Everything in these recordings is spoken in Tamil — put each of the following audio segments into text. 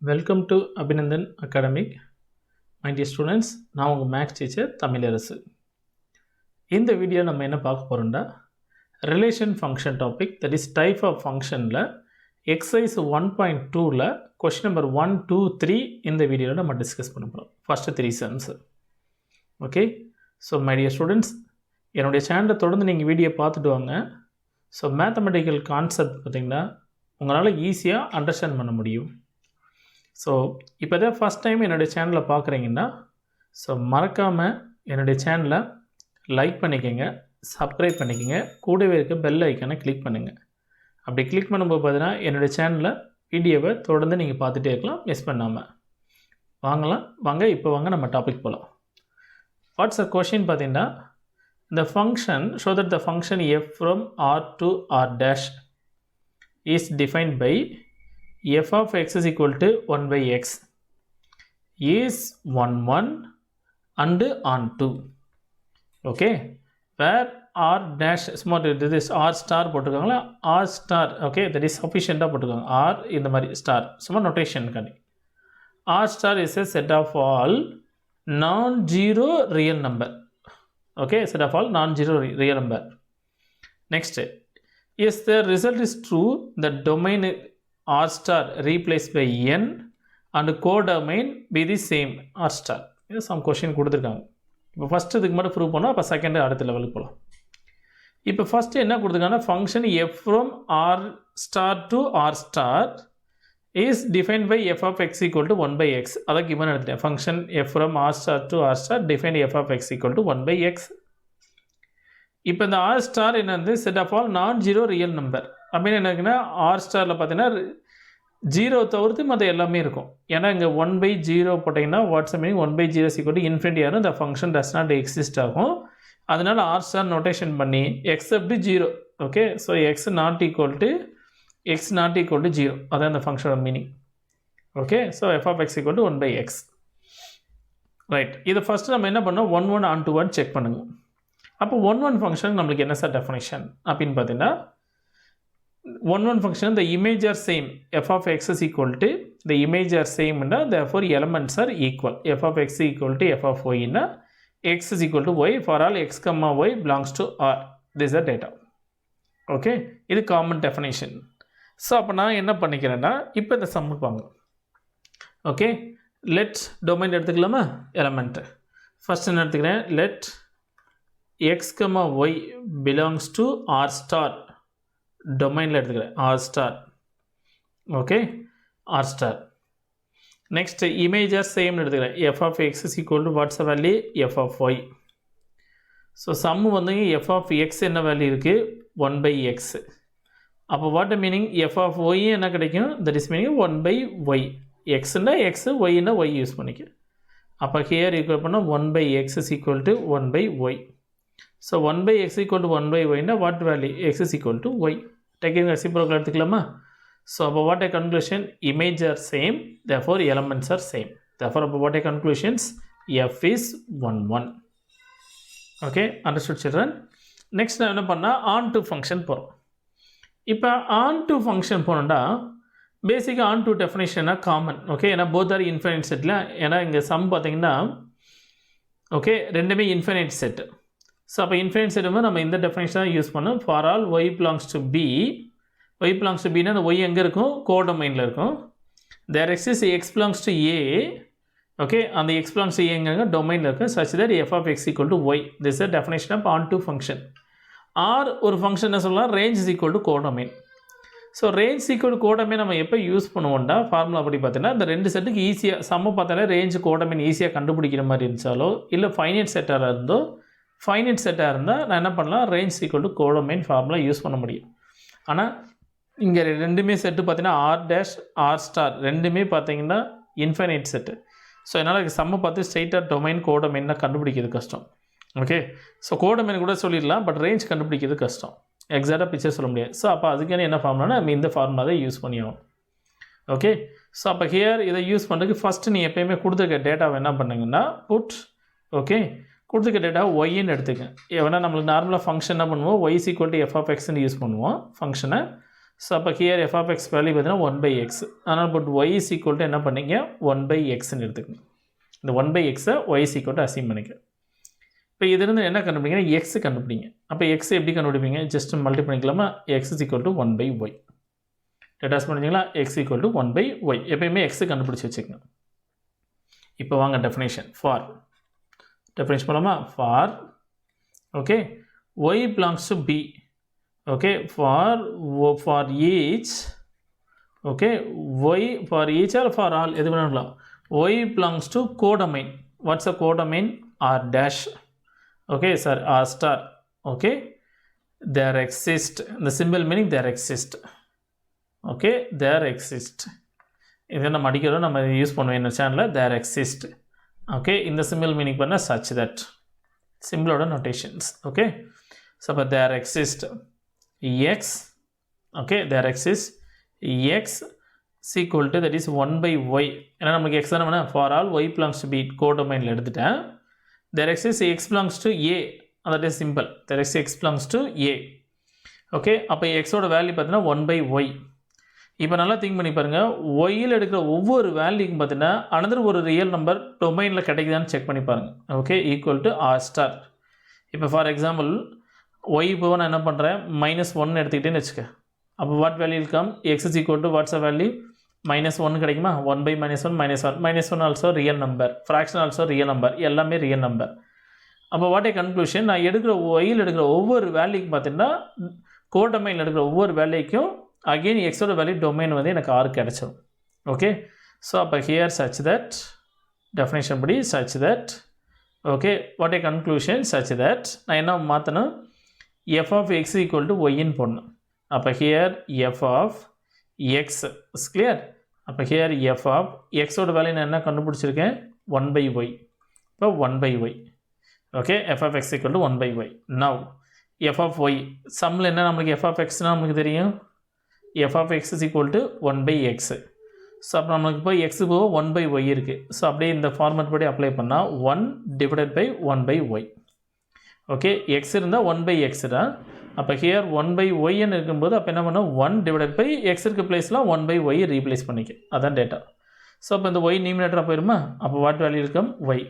Welcome to Abhinandan academic. My dear students, நான் உங்கள் மேக்ஸ் டீச்சர் தமிழரசு. இந்த வீடியோ நம்ம என்ன பார்க்க போகிறோம்னா, relation function topic, that is type of ஃபங்க்ஷனில் எக்ஸசைஸ் 1.2ல் கொஸ்டின் நம்பர் 1, 2, 3 இந்த வீடியோவில் நம்ம டிஸ்கஸ் பண்ண போகிறோம். First 3 sums. Okay, so my dear students, என்னுடைய சேனலை தொடர்ந்து நீங்கள் வீடியோ பார்த்துட்டு வாங்க. ஸோ மேத்தமெட்டிக்கல் கான்செப்ட் பார்த்திங்கன்னா உங்களால் ஈஸியாக அண்டர்ஸ்டாண்ட் பண்ண முடியும். ஸோ இப்போ தான் ஃபஸ்ட் டைம் என்னுடைய சேனலை பார்க்குறீங்கன்னா, ஸோ மறக்காமல் என்னுடைய சேனலை லைக் பண்ணிக்கோங்க, சப்ஸ்கிரைப் பண்ணிக்கோங்க, கூடவே இருக்க பெல் ஐக்கானை கிளிக் பண்ணுங்கள். அப்படி கிளிக் பண்ணும்போது பார்த்தீங்கன்னா என்னுடைய சேனலில் வீடியோவை தொடர்ந்து நீங்கள் பார்த்துட்டே இருக்கலாம், மிஸ் பண்ணாமல். வாங்க நம்ம டாபிக் போகலாம். வாட்ஸ் அ கொஷின் பார்த்தீங்கன்னா, the function show that the function f from r to r dash is defined by f of x is equal to 1 by x is 1 1 and on 2. Okay, where r dash small, this is r star போட்டுருக்காங்களா, r star. Okay, that is sufficient போட்டுருக்காங்க, r இந்த மாதிரி star சும்மா notation Kandy. r star is a set of all non-zero real number. Okay, set of all non-zero real number. Next, if the result is true, the domain r star replaced by n and codomain be the same r star. இது some question கொடுத்துருக்காங்க. இப்போ ஃபஸ்ட்டு இதுக்கு மட்டும் ப்ரூவ் பண்ணோம், அப்போ செகண்டு அடுத்த லெவலுக்கு போகலாம். இப்போ ஃபஸ்ட்டு என்ன கொடுத்துருக்காங்கன்னா, function f from r star to r star is defined by f of x equal to 1 by x. அதான் given எடுத்துட்டேன். Function f from r star to r star defined f of x equal to 1 by x. இப்போ இந்த r star என்னது, set of all non-zero real number. அப்படின்னு என்னக்குன்னா, r starல பார்த்தீங்கன்னா 0 தவிர்த்து மற்ற எல்லாமே இருக்கும். ஏன்னா இங்கே 1 by 0 போட்டிங்கன்னா watts meaning 1 by 0 is equal to infinity ஆகும், இந்த ஃபங்க்ஷன் does not exist ஆகும். அதனால் r star நோட்டேஷன் பண்ணி except 0. Okay, so x not equal to 0. அதான் இந்த ஃபங்க்ஷனோட meaning. Okay, so f of x equal to 1 by x. Right, இதை ஃபஸ்ட்டு நம்ம என்ன பண்ணோம், 1 1 on 2 1 செக் பண்ணுங்க. அப்போ 1 1 ஃபங்க்ஷன் நம்மளுக்கு என்ன சார் டெஃபினேஷன் அப்படின்னு பார்த்தீங்கன்னா, 1 1 function the image are same, f of x is equal to the image are same னா therefore elements are equal. f of x equal to f of y னா x is equal to y for all x comma y belongs to r. This is the data. Okay, இது காமன் டெஃபினேஷன். ஸோ அப்போ நான் என்ன பண்ணிக்கிறேன்னா, இப்போ இந்த சம்முக்கு வாங்க. ஓகே, லெட் டொமைன் எடுத்துக்கலாமா, எலமெண்ட்டு ஃபஸ்ட் என்ன எடுத்துக்கிறேன், let x comma y belongs to r star. டொமைனில் எடுத்துக்கிறேன் r star. Okay, r star. Next imager same எடுத்துக்கிறேன், f of x is equal to what's the value, f of y. So சம்மு வந்து f of x என்ன வேல்யூ இருக்குது, 1 by x. அப்போ what meaning, f of y என்ன கிடைக்கும், that is meaning 1 by y. எக்ஸ்னா எக்ஸ், ஒய்னா ஒய் யூஸ் பண்ணிக்க. அப்போ ஹியர் ஈக்குவல் பண்ணால் 1 by x is equal to 1 by y. So 1 by x equal to 1 by y what value, x is equal to y. Taking reciprocal எடுத்துக்கலாமா. ஸோ அப்போ what a conclusion, image R same, therefore elements are same. therefore அப்போ what a conclusions, f is 1 1. Okay, understood children. Next நான் என்ன பண்ணால் ஆன் டு ஃபங்க்ஷன் போகிறோம். இப்போ ஆன் டு ஃபங்க்ஷன் போனோம்னா பேசிக்காக ஆன் டு டெஃபினேஷனாக காமன். ஓகே, ஏன்னா போத் ஆர் இன்ஃபைனைட் செட்டில், ஏன்னா இங்கே சம் பார்த்தீங்கன்னா ஓகே ரெண்டுமே இன்ஃபைனைட் செட்டு. ஸோ அப்போ இன்ஃபைனைட் செட்டுமே நம்ம இந்த டெஃபினேஷன் தான் யூஸ் பண்ணோம். For all y belongs to B, y belongs to பின்னா அந்த ஒய் எங்கே இருக்கும், கோடொமைனில் இருக்கும். There exists x belongs to A. Okay, அந்த எக்ஸ் பிலாங்ஸ் டு ஏங்க டொமைனில் இருக்கும், such that f of x equal to Y. This is definition of onto function. Or ஒரு ஃபங்க்ஷன் என்ன சொல்லலாம், range is equal to codomain. So range equal to codomain நம்ம எப்போ யூஸ் பண்ணுவோம்டா, ஃபார்முலா அப்படி பார்த்தீங்கன்னா இந்த ரெண்டு செட்டுக்கு ஈஸியாக சம்ம பார்த்தாலே ரேஞ்ச் கோடொமைன் ஈஸியாக கண்டுபிடிக்கிற மாதிரி இருந்துச்சாலோ, இல்லை ஃபைனைட் செட்டாக இருந்தோ, ஃபைனைட் செட்டாக இருந்தால் நான் என்ன பண்ணலாம், range equal to codomain formula use பண்ண முடியும். ஆனால் இங்கே ரெண்டுமே செட்டு பார்த்தீங்கன்னா ஆர் டேஷ் ஆர் ஸ்டார் ரெண்டுமே பார்த்தீங்கன்னா இன்ஃபைனைட் செட்டு. ஸோ அதனால் சம்ம பார்த்து ஸ்ட்ரைட்டாக டொமைன் கோடொமைன்னா கண்டுபிடிக்கிறது கஷ்டம். ஓகே, ஸோ கோடொமைன் கூட சொல்லிடலாம், பட் ரேஞ்ச் கண்டுபிடிக்கிறது கஷ்டம், எக்ஸாக்டாக பிக்சர் சொல்ல முடியாது. ஸோ அப்போ அதுக்கான என்ன ஃபார்முலானா நம்ம இந்த ஃபார்முலா தான் யூஸ் பண்ணி ஆகும். ஓகே, ஸோ அப்போ ஹியர் இதை யூஸ் பண்ணுறதுக்கு ஃபஸ்ட்டு நீ எப்போயுமே கொடுத்துருக்க டேட்டாவை என்ன பண்ணுங்கன்னா புட், ஓகே கொடுத்துருக்க டேட்டா ஒய்ன்னு எடுத்துக்க. ஏன்னா நம்மளுக்கு நார்மலாக ஃபங்க்ஷன் என்ன பண்ணுவோம், y is equal to f of எக்ஸ்ன்னு யூஸ் பண்ணுவோம் ஃபங்க்ஷனை. ஸோ அப்போ here f of x value பார்த்தீங்கன்னா 1/x. அதனால் but y is equal to என்ன பண்ணிங்க 1/xன்னு எடுத்துக்கணும். இந்த 1/xஐ y is equal to assume பண்ணிக்க. இப்போ இதுலேருந்து என்ன கண்டுபிடிங்கன்னா எக்ஸ் கண்டுபிடிங்க. அப்போ எக்ஸ் எப்படி கண்டுபிடிப்பீங்க? ஜஸ்ட் மல்டி பண்ணிக்கலாமா? X is equal to 1/y. Datas பண்ணிங்களா? X equal to 1/y. எப்பயுமே எக்ஸு கண்டுபிடிச்சி வச்சுக்கோங்க. இப்போ வாங்க டெஃபினேஷன். ஃபார் டெஃபினேஷன் பண்ணலாமா? For okay y belongs to b. Okay, for each, okay, y for each or for all, எது வேணாலும். y belongs to codomain. What's a codomain? R dash. Okay, sir, R star. Okay, there exist. The symbol meaning there exist. Okay, there exist. இதை நம்ம அடிக்கிறோம், நம்ம யூஸ் பண்ணுவோம் இந்த சேனலில். there exist. Okay, இந்த symbol meaning பண்ண such that. சிம்பிளோட நோட்டேஷன்ஸ். ஓகே, ஸோ அப்போ there exist x. ஓகே, there exist x is equal to that is 1/y. ஏன்னா நமக்கு x தானே வேணும். For all y belongs to b கோடொமைனில் எடுத்துட்டேன். there exists x belongs to a. that is simple. there exists x belongs to a. Okay, அப்போ எக்ஸோட வேல்யூ பார்த்தீங்கன்னா 1/y. இப்போ நல்லா திங்க் பண்ணி பாருங்கள். ஒய்யில் எடுக்கிற ஒவ்வொரு வேல்யூக்கும் பார்த்தீங்கன்னா அனதர் ஒரு ரியல் நம்பர் டொமைனில் கிடைக்குதான்னு செக் பண்ணி பாருங்கள். Okay, equal to R star. இப்போ ஃபார் எக்ஸாம்பிள் ஒய் இப்போ நான் என்ன பண்ணுறேன், -1 எடுத்துக்கிட்டேன்னு வச்சுக்க. அப்போ what value come? X is equal to what's a value? -1 கிடைக்குமா? 1/-1 -1 also real number, fraction also real number, எல்லாமே ரியல் நம்பர். அப்போ வாட் ஏ கன்க்ளூஷன், நான் எடுக்கிற ஒய்யில் எடுக்கிற ஒவ்வொரு வேல்யூக்கும் பார்த்தீங்கன்னா கோடொமைனில் எடுக்கிற ஒவ்வொரு வேல்யூக்கும் அகெயின் எக்ஸோட வேல்யூ டொமைன் வந்து எனக்கு ஆறு கிடச்சிடும். ஓகே, ஸோ அப்போ ஹியர் சச் தட் டெஃபினேஷன் படி such that. Okay, what a conclusion such that நான் என்ன மாற்றணும்? F of x equal to ஒய்ன்னு போடணும். அப்போ here f of x is clear. அப்போ ஹியர் எஃப் ஆஃப் எக்ஸோட வேல்யூ நான் என்ன கண்டுபிடிச்சிருக்கேன்? 1/y. இப்போ 1/y. Okay, f of x equal to 1/y. Now f of y சம்மில் என்ன நம்மளுக்கு எஃப் ஆஃப் எக்ஸ்னால் நமக்கு தெரியும். F of x is equal to 1/x. So அப்போ நம்மளுக்கு இப்போ எக்ஸு போக 1/y இருக்குது. ஸோ அப்படியே இந்த ஃபார்மேட் படி அப்ளை பண்ணால் 1/1/y. ஓகே, எக்ஸ் இருந்தால் 1/x தான். அப்போ ஹியர் 1/yன்னு இருக்கும்போது அப்போ என்ன பண்ணோம்? 1/x இருக்க பிளேஸில் 1/y ரீப்ளேஸ் பண்ணிக்க. அதான் டேட்டா. ஸோ அப்போ இந்த y நியூமினேட்டராக போயிருமா? அப்போ வாட் வேல்யூ இருக்கும்? y.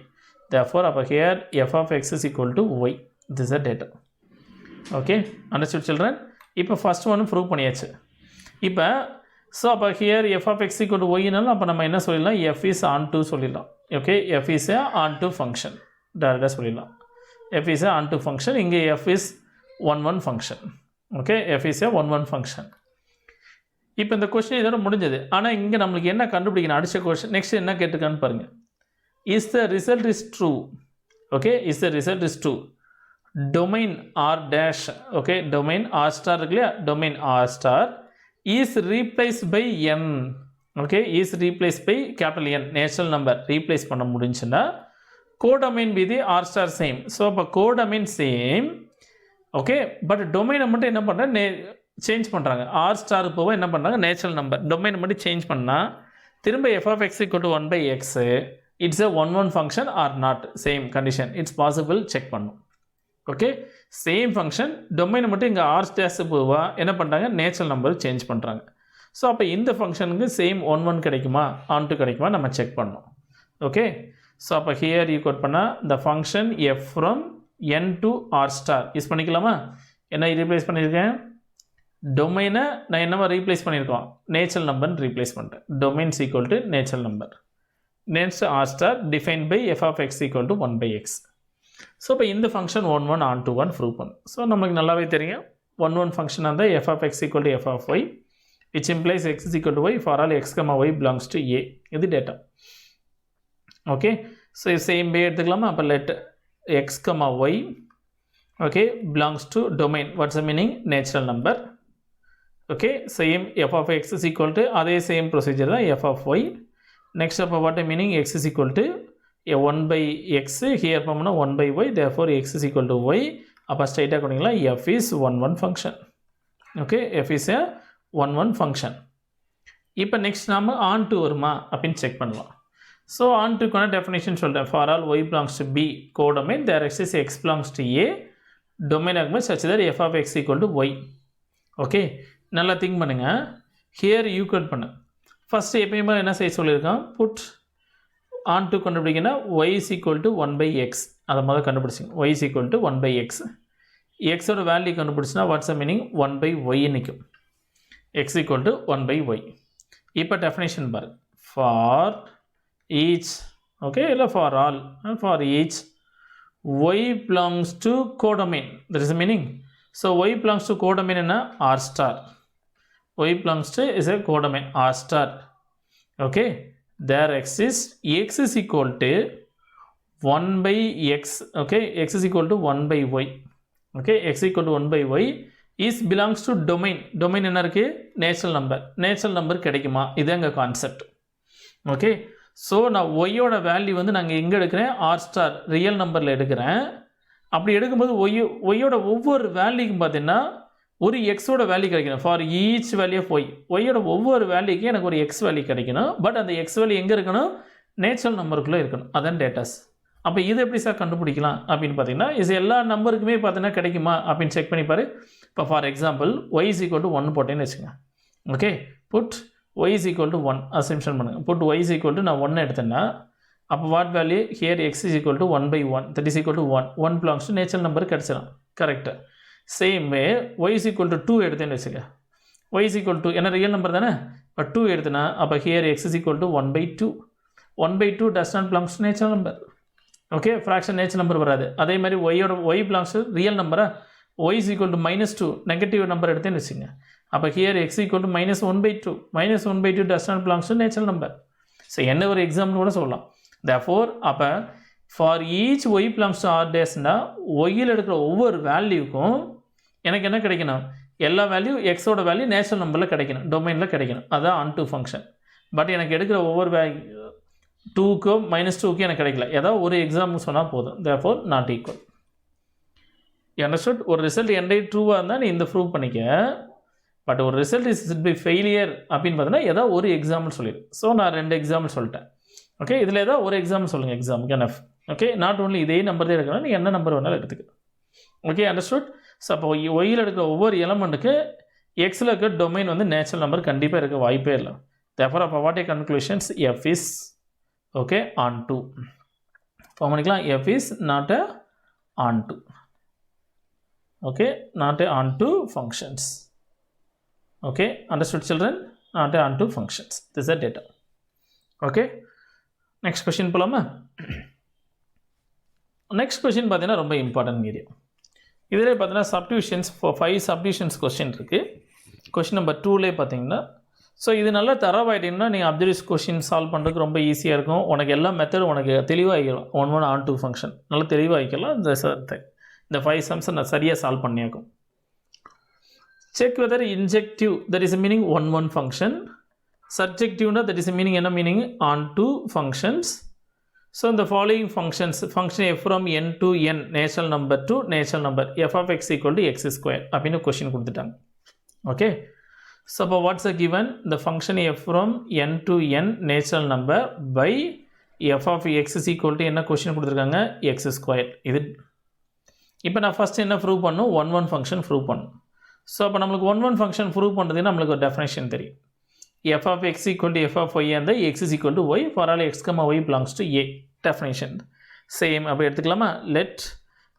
தேர்ஃபோர் அப்போ here f of x is equal to y. This are data. Okay, understood children? இப்போ ஃபஸ்ட் ஒன்று ப்ரூவ் பண்ணியாச்சு. இப்போ ஸோ அப்போ here f of x equal to ஒய்னாலும் அப்போ நம்ம என்ன சொல்லிடலாம்? எஃப் இஸ் ஆன் டு சொல்லிடலாம். Okay, f is a onto function டேரெக்டாக சொல்லிடலாம். F is a onto function. இங்கே f is 1/1 function. Okay, f is A 1/1 function. இப்போ இந்த கொஸ்டின் இதோட முடிஞ்சது. ஆனால் இங்கே நம்மளுக்கு என்ன கண்டுபிடிக்கணும்? அடித்த கொஸ்டின் நெக்ஸ்ட் என்ன கேட்டிருக்கான்னு பாருங்கள். Is the result is true. Okay, is the result is true. Domain R dash. Okay, domain R star இருக்கு இல்லையா? Domain R star is replaced by n. okay, is replaced by capital N natural number replace பண்ண முடிஞ்சுன்னா codomain be the r star same. so அப்போ codomain same. okay, but domain மட்டும் என்ன பண்ணுறாங்க? சேஞ்ச் பண்ணுறாங்க. r star போக என்ன பண்ணுறாங்க? நேச்சுரல் நம்பர் டொமைன் மட்டும் சேஞ்ச் பண்ணால் திரும்ப f of x equal to 1/x it's a 1/1 function or not? same condition, it's possible. Check பண்ணும். ஓகே, சேம் ஃபங்க்ஷன் டொமைனை மட்டும் இங்கே ஆர் ஸ்டாஸ் போவா என்ன பண்ணுறாங்க? நேச்சுரல் நம்பர் சேஞ்ச் பண்ணுறாங்க. ஸோ அப்போ இந்த ஃபங்க்ஷனுக்கு சேம் 1/1 கிடைக்குமா, ஆன் டு கிடைக்குமா நம்ம செக் பண்ணோம். ஓகே, ஸோ அப்போ ஹியர் ஈக்குவல் பண்ணால் இந்த function f from n to r star use பண்ணிக்கலாமா? என்ன ரீப்ளேஸ் பண்ணியிருக்கேன்? டொமைனை நான் என்னவா ரீப்ளேஸ் பண்ணியிருக்கோம்? நேச்சுரல் நம்பர்னு ரீப்ளேஸ் பண்ணிட்டேன். Domains equal to natural number. Next r star define by f of x equal to 1/x. So இப்போ இந்த ஃபங்க்ஷன் 1/1 ஆன் டு 1 ப்ரூவ் பண்ணும். ஸோ நமக்கு நல்லாவே தெரியும் 1/1 ஃபங்க்ஷன் அந்த f of x equal to f of y which implies x is equal to y for all x comma y belongs to A. இது data. Okay, so same way எடுத்துக்கலாமா? அப்போ let x comma y okay belongs to domain. What's the meaning? Natural number. Okay, same f of x is equal to அதே சேம் ப்ரொசீஜர் தான் எஃப் ஆஃப் ஒய். நெக்ஸ்ட் அப்போ what the meaning? X is equal to 1/x here பண்ணா 1/y, therefore x is equal to y. அப்போ ஸ்ட்ரைட்டாக கொடுங்களா f is 1/1 function. Okay, f is a 1/1 function. இப்போ நெக்ஸ்ட் நாம ஆன் டு வருமா அப்படின்னு செக் பண்ணலாம். ஸோ ஆன் டுக்கான டெஃபினேஷன் சொல்கிறேன். For all y belongs to b codomain there exists x belongs to a domain ஆகும்போது such that f of x equal to y. Okay, நல்லா திங்க் பண்ணுங்கள். ஹியர் ஈக்குவல் பண்ணு. ஃபஸ்ட்டு எப்பயுமே என்ன செய்ய சொல்லியிருக்கான், புட் ஆன் டு கண்டுபிடிக்கன்னா y is equal to 1/x. அதை முதல் கண்டுபிடிச்சிங்க. y is equal to 1/x. எக்ஸோட வேல்யூ கண்டுபிடிச்சினா வாட்ஸ் அ மீனிங் 1/y நிற்கும். x equal to 1/y. இப்போ டெஃபினேஷன் பாரு. ஃபார் ஈச், ஓகே, இல்லை for all, for each y belongs to codomain. That is the meaning. So y belongs to codomain என்ன r star. y belongs to is a codomain r star. Okay, there exists x is equal to 1/x. Okay, x is equal to 1/y. Okay, x equal to 1/y is belongs to domain. Domain என்ன இருக்கு, நேச்சுரல் நம்பர். நேச்சுரல் நம்பர் கிடைக்குமா, இது எங்கள் கான்செப்ட். ஓகே, ஸோ நான் ஒய்யோட வேல்யூ வந்து நாங்கள் எங்கே எடுக்கிறேன், ஆர் ஸ்டார் ரியல் நம்பரில் எடுக்கிறேன். அப்படி எடுக்கும்போது ஒய்யோட ஒவ்வொரு வேல்யூக்கும் பார்த்தீங்கன்னா ஒரு எக்ஸோட வேல்யூ கிடைக்கணும். ஃபார் ஈச் வேல்யூ ஆஃப் ஒய்யோட ஒவ்வொரு வேல்யூக்கும் எனக்கு ஒரு எக்ஸ் வேல்யூ கிடைக்கணும். பட் அந்த எக்ஸ் வேல்யூ எங்கே இருக்கணும், நேச்சுரல் நம்பருக்குள்ளே இருக்கணும். அதான் டேட்டாஸ். அப்போ இது எப்படி சார் கண்டுபிடிக்கலாம் அப்படின்னு பார்த்தீங்கன்னா, இது எல்லா நம்பருக்குமே பார்த்தீங்கன்னா கிடைக்குமா அப்படின்னு செக் பண்ணி பாரு. இப்போ for example y is equal to 1 போட்டேன்னு வச்சுங்க. Okay, put y is equal to 1 assumption பண்ணுங்க. Put y is equal to நான் 1 எடுத்தேன்னா அப்போ what value here x is equal to 1/1, that is equal to 1. 1 belongs to natural number கிடச்சிடும். Correct. Same way y is equal to 2 எடுத்தேன்னு வச்சுக்க. y is equal to என்ன ரியல் நம்பர் தானே, இப்போ 2 எடுத்தேன்னா அப்போ here x is equal to 1/2. 1/2 does not belongs to natural number. Okay, fraction natural number வராது. அதே மாதிரி y belongs to ரியல் நம்பரா, y is equal to -2 negative number எடுத்தேன்னு வச்சுங்க. அப்போ here x equal to -1/2. -1/2 does not belongs to natural number. So என்ன ஒரு எக்ஸாம்பிள் கூட சொல்லலாம். therefore அப்போ for each y belongs to r டேஸ்னா ஒய்யில் எடுக்கிற ஒவ்வொரு வேல்யூக்கும் எனக்கு என்ன கிடைக்கணும், எல்லா வேல்யூ எக்ஸோட வேல்யூ நேச்சுரல் நம்பரில் கிடைக்கணும், டொமைனில் கிடைக்கணும். அதுதான் ஆன் டூ ஃபங்க்ஷன். பட் எனக்கு எடுக்கிற ஒவ்வொரு 2க்கோ -2க்கோ எனக்கு கிடைக்கல. ஏதாவது ஒரு எக்ஸாம்பிள் சொன்னால் போதும். therefore not equal. அண்டர்ஸ்டுட். ஒரு ரிசல்ட் என்டே ட்ரூவாக இருந்தால் நீ இந்த ப்ரூவ் பண்ணிக்க. பட் ஒரு ரிசல்ட் இஸ் பை ஃபெயிலியர் அப்படின்னு பார்த்தீங்கன்னா ஏதாவது ஒரு எக்ஸாம்பிள் சொல்லிடு. ஸோ நான் 2 எக்ஸாம்பிள் சொல்லிட்டேன். ஓகே, இதில் ஏதாவது ஒரு எக்ஸாம்பிள் சொல்லுங்கள் எக்ஸாமுக்கு. என்எஃப். ஓகே, நாட் ஓன்லி இதே நம்பர் தான் எடுக்கணும், நீ என்ன நம்பர் வேணாலும் எடுத்துக்க. Okay, understood. ஸோ அப்போ ஒய்யில் எடுக்கிற ஒவ்வொரு எலமெண்ட்டுக்கு எக்ஸில் இருக்க டொமைன் வந்து நேச்சுரல் நம்பர் கண்டிப்பாக இருக்க வாய்ப்பே இல்லை. தேர்ஃபோர் அப்போ what a conclusions, f is okay onto. Form பண்ணிக்கலாம், f is not a onto. Okay, not a onto functions. Okay, understood children? Not a onto functions. This is the data. Okay, next question போலாமா? next question பார்த்தீங்கன்னா ரொம்ப இம்பார்ட்டன்ட் ஏரியா. இதில் பார்த்தீங்கன்னா சப்டிவிஷன்ஸ் 5 சப்டிவிஷன்ஸ் கொஸ்டின் இருக்குது. கொஸ்டின் நம்பர் 2லே பார்த்தீங்கன்னா, ஸோ இது நல்லா தரவாயிட்டீங்கன்னா நீங்கள் அப்ஜர்வ்ஸ் கொஸ்டின் சால்வ் பண்ணுறதுக்கு ரொம்ப ஈஸியாக இருக்கும். உனக்கு எல்லா மெத்தடும் உனக்கு தெளிவாக ஆகிடும். 1 ஆன் டூ ஃபங்க்ஷன் நல்லா தெளிவாக ஆகிக்கலாம். இந்த 5 சம்ஸை நான் சரியாக சால்வ் பண்ணியாக்கும். Check whether injective, that is meaning 1 function. சப்ஜெக்டிவ்னா தட் இஸ் மீனிங் என்ன meaning, onto functions. So இந்த following functions, function f from n to n, natural number to natural number, f of x equal to x² அப்படின்னு கொஸ்டின் கொடுத்துட்டாங்க. ஓகே, ஸோ அப்போ வாட்ஸ் அ கிவன், இந்த function f from n to n natural number by f of x is equal to என்ன கொஸ்டின் கொடுத்துருக்காங்க, x². இது இப்போ நான் ஃபஸ்ட் என்ன ப்ரூவ் பண்ணும், 1 ஃபங்க்ஷன் ப்ரூவ் பண்ணும். ஸோ அப்போ நம்மளுக்கு 1 ஃபங்க்ஷன் ப்ரூவ் பண்ணுறதுன்னா நம்மளுக்கு ஒரு டெஃபினேஷன் தெரியும். f of x equal to f of y and the x is equal to y for all x comma y belongs to a. Definition same. அப்போ எடுத்துக்கலாமா, let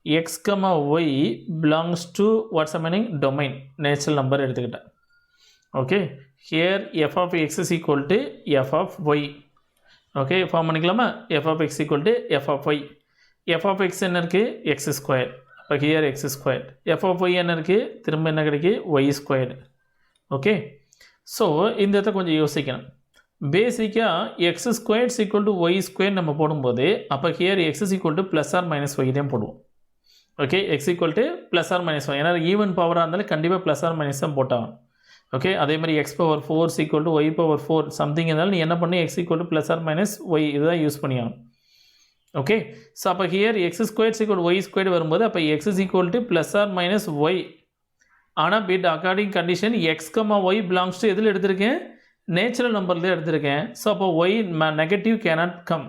x comma y belongs to what's the meaning, domain, natural number எடுத்துக்கிட்டேன். Okay, here f of x is equal to f of y. Okay, form பண்ணிக்கலாமா, f of x equal to f of y. f of x என்ன இருக்குது, x². இப்போ here x². f of y என்ன இருக்குது, திரும்ப என்ன கிடைக்கு, y². ஓகே, ஸோ இந்த இடத்த கொஞ்சம் யோசிக்கணும். பேசிக்காக x² ஈக்குவல் டு y² நம்ம போடும்போது அப்போ here x is equal to +or-y தான் போடுவோம். Okay, x equal to +or-y, ஏன்னா ஈவன் பவராக இருந்தாலும் கண்டிப்பாக +or- தான் போட்டாங்க. ஓகே, அதே மாதிரி x⁴ equal to y⁴ something இருந்தாலும் நீ என்ன பண்ணி x equal to +or-y இதுதான் யூஸ் பண்ணியாகும். ஓகே, ஸோ அப்போ here x² equal to y² வரும்போது அப்போ x is equal to +or-y. ஆனால் but according condition x, y belongs to எதில் எடுத்திருக்கேன், நேச்சுரல் நம்பர்லேயே எடுத்திருக்கேன். ஸோ அப்போ y negative cannot come.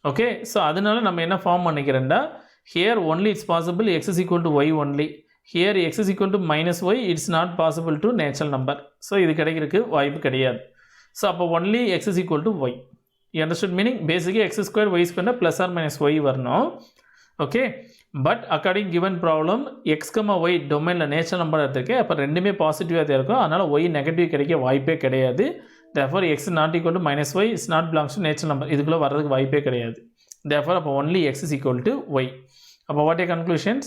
Okay, so அதனால நம்ம என்ன ஃபார்ம் பண்ணிக்கிறேன்டா, here only it's possible x is equal to y only. here x is equal to minus y, it's not possible to natural number. So இது கிடைக்கிறதுக்கு வாய்ப்பு கிடையாது. So அப்போ only x is equal to y. You understood meaning? Basically x square y square plus or minus y வரணும். Okay, but according given problem x, y domainல natural number எடுத்துருக்கு. அப்போ ரெண்டுமே பாசிட்டிவாக தான் இருக்கும். அதனால் y நெகட்டிவ் கிடைக்க வாய்ப்பே கிடையாது. Therefore x not equal to minus y is not belongs to natural number. இதுக்குள்ளே வர்றதுக்கு வாய்ப்பே கிடையாது. Therefore அப்போ only x is equal to y. அப்போ what are conclusions?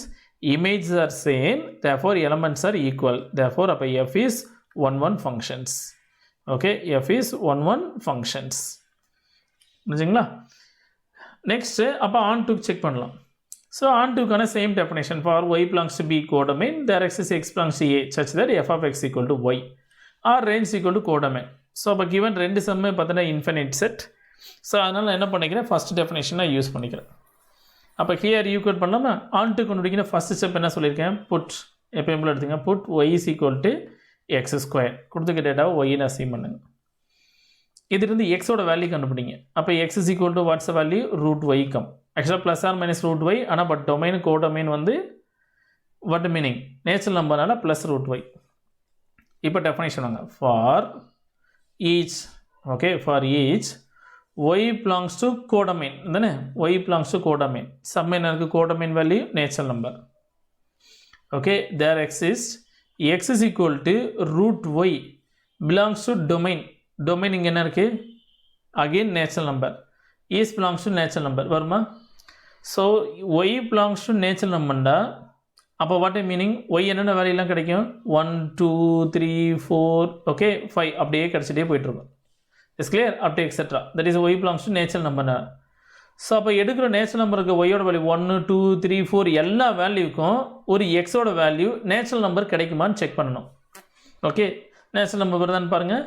Images are same, therefore elements are equal. Therefore அப்போ f is 1 functions. Okay, f is 1 functions. புரிஞ்சுங்களா? Next அப்போ on to check பண்ணலாம். So on to கான same definition. For y belongs to B codomain, there exists x belongs to A such that f of x equal to y or range equal to codomain. So அப்போ given ரெண்டு சம்மே பார்த்தீங்கன்னா infinite set. ஸோ அதனால் என்ன பண்ணிக்கிறேன், ஃபஸ்ட் டெஃபினேஷனாக யூஸ் பண்ணிக்கிறேன். அப்போ ஹியர் ஈக்குவேட் பண்ணாமல் ஆன் டு கண்டுபிடிக்கிற ஃபஸ்ட் ஸ்டெப் என்ன சொல்லியிருக்கேன், புட் எப்பயும் போல எடுத்துங்க, put y is equal to x square கொடுத்துக்க டேட்டாவை ஒய்னு அசீவ் பண்ணுங்க. இதுலேருந்து எக்ஸோட வேல்யூ கண்டுபிடிங்க. அப்போ x is equal to what's value root y come. ஆக்சுவலாக plus or minus root y, ஆனால் பட் டொமைன் கோடொமைன் வந்து வாட் மீனிங் நேச்சுரல் நம்பர்னால ப்ளஸ் ரூட் ஒய். இப்போ டெஃபினேஷன் வாங்க. For each, okay, for each y belongs to codomain தானே, y belongs to codomain, சம்மைன் இருக்கு codomain value natural number. Okay, there exists x is equal to root y belongs to domain. Domain இங்க என்ன இருக்கு, again natural number, is belongs to natural number வருமா. So y belongs to natural number. அப்போ what a meaning, y என்னென்ன வேல்யூலாம் கிடைக்கும், 1 2 3 4 ஓகே 5 அப்படியே கிடைச்சிட்டே போயிட்டு இருக்கும். Is clear? Up to etc. That is y belongs to natural number. So அப்போ எடுக்கிற நேச்சுரல் நம்பருக்கு ஒய்யோட வேல்யூ 1 2 3 4 எல்லா வேல்யூக்கும் ஒரு எக்ஸோட வேல்யூ நேச்சுரல் நம்பர் கிடைக்குமான்னு செக் பண்ணணும். ஓகே, நேச்சுரல் நம்பர் வருதான்னு பாருங்கள்.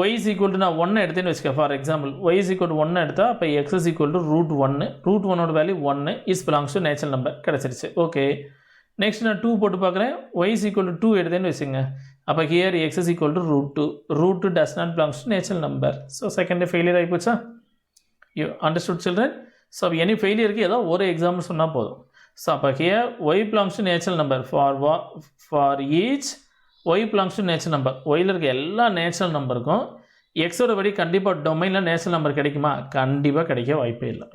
ஒய் இஸ் ஈக்குவல் டு நான் 1 எடுத்தேன்னு வச்சுக்க. For example y is equal to 1 எடுத்தால் அப்போ x is equal to root 1. Root 1ஓட value 1 is belongs to natural number கிடச்சிருச்சு. ஓகே, நெக்ஸ்ட் நான் 2 போட்டு பார்க்குறேன். ஒய் இஸ் ஈக்குவல் டு 2 எடுத்தேன்னு வச்சுங்க. அப்போ here x is equal to root 2. Root 2 does not belongs to natural number. So second failure ஆகி போச்சா? You understood children? ஸோ அப்போ எனி ஃபெயிலியருக்கு ஏதோ ஒரு எக்ஸாம்பிள் சொன்னால் போதும். ஸோ அப்போ here y belongs to natural number. For each y belongs to natural number. ஒயில் இருக்க எல்லா நேச்சுரல் நம்பருக்கும் எக்ஸோட படி கண்டிப்பாக டொமைனில் நேச்சுரல் நம்பர் கிடைக்குமா? கண்டிப்பாக கிடைக்க வாய்ப்பே இல்லை.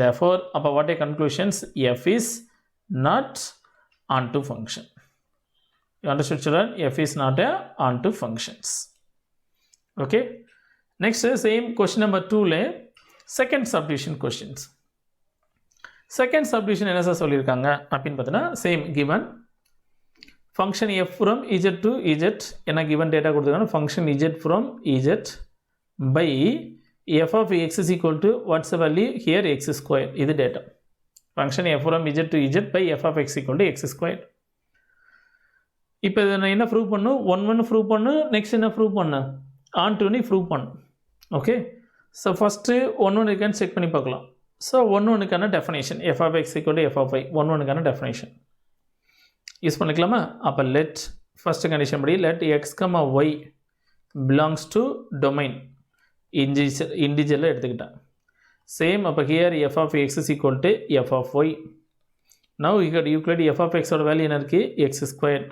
therefore அப்போ what a conclusions, f is not onto function. You understood children? F is not a onto functions. Okay, next same question number 2 le second subdivision questions. Second subdivision என்ன சார் சொல்லியிருக்காங்க அப்படின்னு பார்த்தீங்கன்னா same given function f from z to z என்ன given data கொடுத்துருக்காங்க, function z from z by f of x is equal to what's the value here, x square. இது data function f from z to z by f of x equal to x square. இப்போ இதை நான் என்ன ப்ரூவ் பண்ணும், 1 ப்ரூவ் பண்ணு, நெக்ஸ்ட் என்ன ப்ரூவ் பண்ணு, ஆன் டு ப்ரூவ் பண்ணு. ஓகே, ஸோ ஃபஸ்ட்டு 1 இருக்கான்னு செக் பண்ணி பார்க்கலாம். So 1 definition f of x equal to f of y 1 definition use பண்ணிக்கலாமா? அப்போ லெட் ஃபஸ்ட்டு கண்டிஷன் படி let x, y belongs to domain இண்டிஜரில் எடுத்துக்கிட்டேன். சேம் அப்போ here f of x is equal to f of y. Now Euclid f of x ஓட வேல்யூ என்ன இருக்குது, x squared.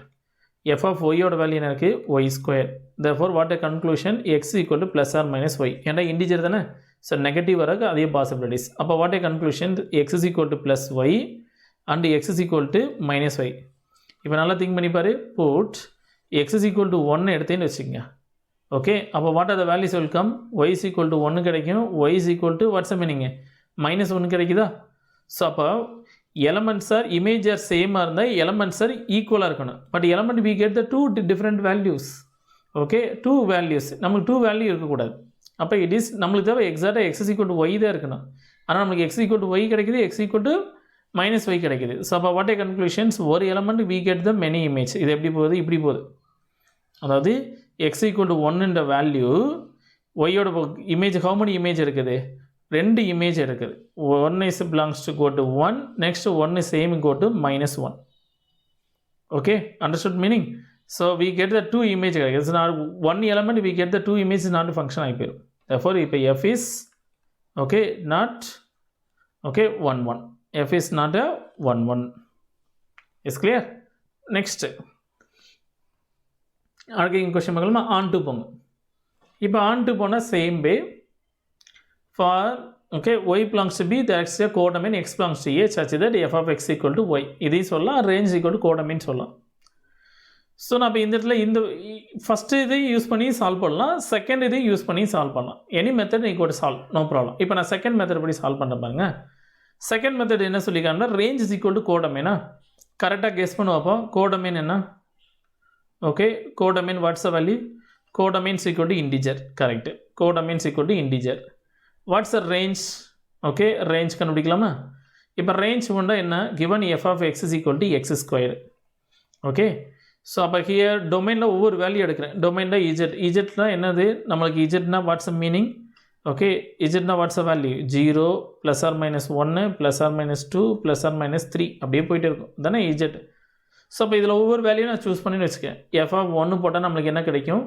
f of y ஓட வேல்யூ என்ன இருக்குது, y squared. Therefore what a conclusion, x equal to plus or minus y. ஏன்னா இண்டிஜர் தானே, ஸோ நெகட்டிவ் வரக்கு அதே பாசிபிலிட்டிஸ். அப்போ what a conclusion, x is equal to plus y and x is equal to minus y. இப்போ நல்லா திங்க் பண்ணிப்பார். Put x is equal to 1 எடுத்தேன்னு வச்சுக்கோங்க. ஓகே, அப்போ what are the values will come, y is equal to 1 கிடைக்கும், y is equal to watts meaning -1 கிடைக்குதா? ஸோ அப்போ எலமெண்ட்ஸ் ஆர் இமேஜ் ஆர் சேமாக இருந்தால் எலமெண்ட்ஸ் ஆர் ஈக்குவலாக இருக்கணும். But element we get the 2 different values. Okay, 2 values, நமக்கு 2 வேல்யூ இருக்கக்கூடாது. அப்போ இட் இஸ் நம்மளுக்கு தேவை எக்ஸாக்டாக x is equal to y தான் இருக்கணும். ஆனால் நம்மளுக்கு x equal to y கிடைக்குது, x equal to -y கிடைக்குது. ஸோ அப்போ வாட் ஏ கன்க்ளூஷன்ஸ், ஒரு element we get the many image. இது எப்படி போகுது, இப்படி போகுது. அதாவது x equal to 1 வேல்யூ, ஒய்யோட இமேஜ் ஹவு many இமேஜ் இருக்குது, 2 இமேஜ் இருக்குது. 1 is belongs to go to 1, next 1 is same go to -1. Okay, understood meaning? So we get the 2 image. It's not one element, we get the 2 images, not a function ஆகிப்போம். Therefore இப்போ f is okay not okay 1 1. F is not a 1 1. Is clear? Next அடுத்த கொஸ்டின் பார்க்கலாமா? ஆன் டு போங்க. இப்போ ஆன் டு போனால் same way for okay y belongs to b, that's a codomain x belongs to a such that f of x equal to y. இதையும் சொல்லலாம், range equal to codomain சொல்லலாம். ஸோ நான் இப்போ இந்த இடத்துல இந்த ஃபஸ்ட்டு இதையும் யூஸ் பண்ணி சால்வ் பண்ணலாம், செகண்ட் இதையும் யூஸ் பண்ணி சால்வ் பண்ணலாம். எனி மெத்தட் நீ கூட சால்வ், நோ ப்ராப்ளம். இப்போ நான் செகண்ட் மெத்தட் படி சால்வ் பண்ணுறேன் பாருங்க. செகண்ட் மெத்தட் என்ன சொல்லிக்காங்கன்னா ரேஞ்ச் இஸ் ஈக்குவல் டு கோடமேனா. கரெக்டாக கெஸ் பண்ணுவோப்போ கோடமேன் என்ன? Okay, codomain what's a value? Codomain is equal to integer. Correct, codomain is equal to integer. What's a range? Okay, range கண்டுபிடிக்கலாமா? இப்போ ரேஞ்ச் ஒன்றா என்ன? Given f of x is equal to x square. Okay, so அப்போ ஹியர் டொமைனில் ஒவ்வொரு வேல்யூ எடுக்கிறேன். டொமைனில் இஜெட், இஜெட்னா என்னது நம்மளுக்கு? இஜெட்னா வாட்ஸ் அ மீனிங்? ஓகே, இஜெட்னா what's a value? 0 plus or minus 1 plus or minus 2 plus or minus 3 அப்படியே போயிட்டு இருக்கும் தானே இஜெட். ஸோ அப்போ இதில் ஒவ்வொரு வேல்யூ நான் சூஸ் பண்ணின்னு வச்சுக்கேன். எஃப் ஆஃப் 1 போட்டால் நம்மளுக்கு என்ன கிடைக்கும்?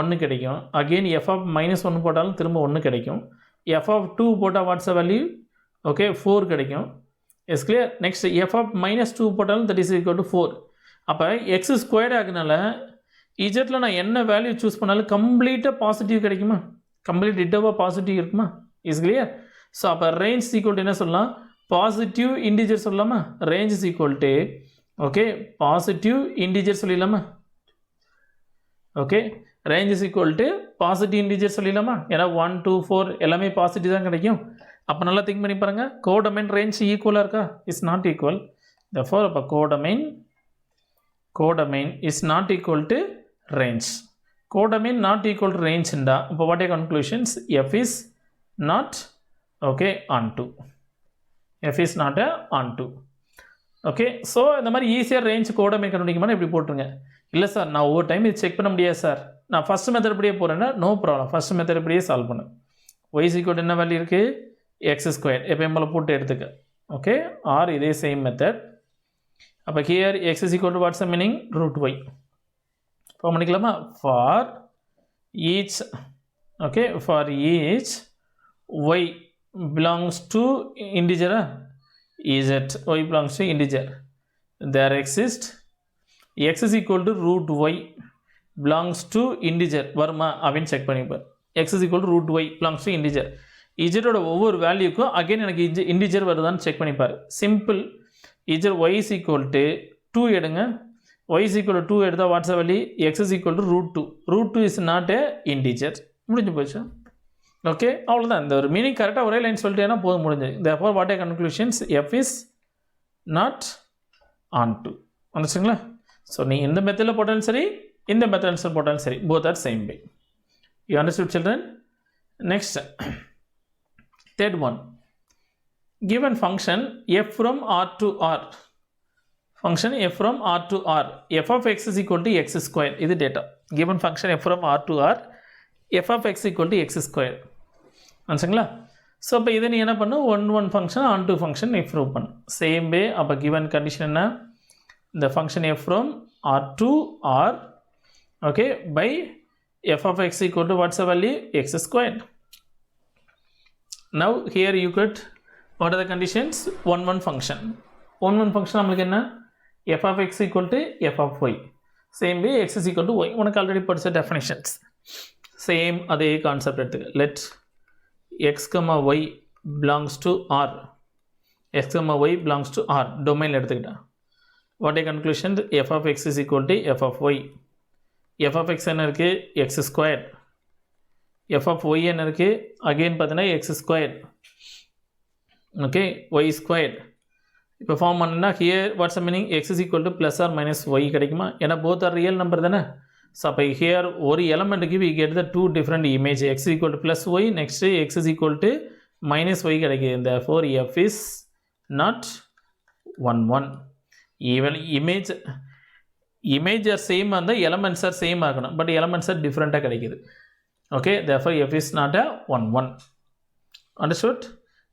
1 கிடைக்கும். அகெயின் எஃப் ஆஃப் மைனஸ் 1 போட்டாலும் திரும்ப 1 கிடைக்கும். எஃப் ஆஃப் 2 போட்டால் வாட்ஸ் அ வேல்யூ? ஓகே, 4 கிடைக்கும். Yes clear. Next f of minus 2 போட்டாலும் தட் இஸ் ஈக்குவல் டு 4. அப்போ எக்ஸ் ஸ்கொயர்ட் ஆகுனால இஜெட்டில் நான் என்ன வேல்யூ சூஸ் பண்ணாலும் கம்ப்ளீட்டாக பாசிட்டிவ் கிடைக்குமா? கம்ப்ளீட் டிட்டோவாக பாசிட்டிவ் இருக்குமா? Is clear. ஸோ அப்போ ரேஞ்ச் ஈக்குவல் டு என்ன சொல்லலாம்? பாசிட்டிவ் இன்டிஜர் சொல்லலாமா? Range is equal to okay positive integer சொல்லிடலாமா? Okay, range is equal to positive integer சொல்லிடலாமா? ஏன்னா 1 2 4 எல்லாமே பாசிட்டிவ் தான் கிடைக்கும். அப்போ நல்லா திங்க் பண்ணி பாருங்கள். கோடமைன் ரேஞ்ச் ஈக்குவலாக இருக்கா? Is not equal. தேர்ஃபோர் அப்போ codomain is not equal to range. Codomain not equal to range inda. Appo what are conclusions? F is not okay onto. F is not a onto. Okay, so இந்த மாதிரி ஈஸியாக ரேஞ்ச் கோடமைன் கண்டுபிடிக்குமான்னு இப்படி போட்டுருங்க. இல்லை சார் நான் ஒவ்வொரு டைம் இது செக் பண்ண முடியாது சார், நான் ஃபஸ்ட் மெத்தட் படியே போகிறேன்னா நோ ப்ராப்ளம், ஃபஸ்ட் மெத்தட் படியே சால்வ் பண்ணு. y is equal to என்ன வேல்யூ இருக்குது? எக்ஸ் ஸ்கொயர் எப்பயும் போல் போட்டு எடுத்துக்க. ஓகே, ஆர் இதே சேம் மெத்தட். அப்போ here x is equal to what's a meaning? Root y. இப்போ பண்ணிக்கலாமா? For each okay for each y belongs to இன்டிஜரா Z, y belongs to integer, there exist x is equal to root y belongs to integer வருமா அப்படின்னு check பண்ணிப்பார். X is equal to root y belongs to integer. இஜரோட ஒவ்வொரு வேல்யூக்கும் அகைன் எனக்கு இன்டிஜர் வருதான்னு செக் பண்ணிப்பார். சிம்பிள். இஜர் y is equal to 2 எடுங்க. y is equal to 2 எடுத்தால் watts a value? x is equal to root 2. root 2 is not a integer. முடிஞ்சு போச்சு. ஓகே, அவ்வளோதான். இந்த ஒரு மீனிங் கரெக்டாக ஒரே லைன் சொல்லிட்டேன்னா போதும், முடிஞ்சு. therefore what are conclusions? f is not onto. வந்துச்சுங்களா? ஸோ நீ இந்த மெத்தடில் போட்டாலும் சரி, இந்த மெத்தடில் போட்டாலும் சரி, both are same way. You understood children? Next, third one. Given function f from r to r, function f from r to r, f of x is equal to x square. This is data. Given function f from r to r, f of x equal to x square. Ansangla. So அப்போ இதை நீ என்ன பண்ணு? one function on to function f prove பண்ணு. Same way அப்போ given condition என்ன? The function f from r to r, okay, by f of x equal to what's the value? X square. Now here you could, what are the conditions? one function. one function நம்மளுக்கு என்ன? f of x equal to f of y. Same way x is equal to y. உனக்கு ஆல்ரெடி படிச்ச definitions. Same அதே கான்செப்ட் எடுத்துக்க. Let x, y belongs to r. x, y belongs to r. Domain எடுத்துக்கிட்டா. What a conclusion? f of x is equal to f of y. f of x என்ன இருக்கு? x squared. f of y என்ன இருக்கு? Again பார்த்தீங்கன்னா x squared. Okay, y squared. இப்போ ஃபார்ம் பண்ணா here what's the meaning? x is equal to plus or minus y கிடைக்குமா? ஏன்னா both are real number தானே. ஸோ அப்போ here ஒரு எலமெண்ட்டுக்கு we get the two different image. x is equal to plus y, next x is equal to minus y கிடைக்குது. Therefore f is not 1 even image are same and the elements are same ஆகணும், but elements are different கிடைக்குது. Okay, therefore f is not a 1 understood?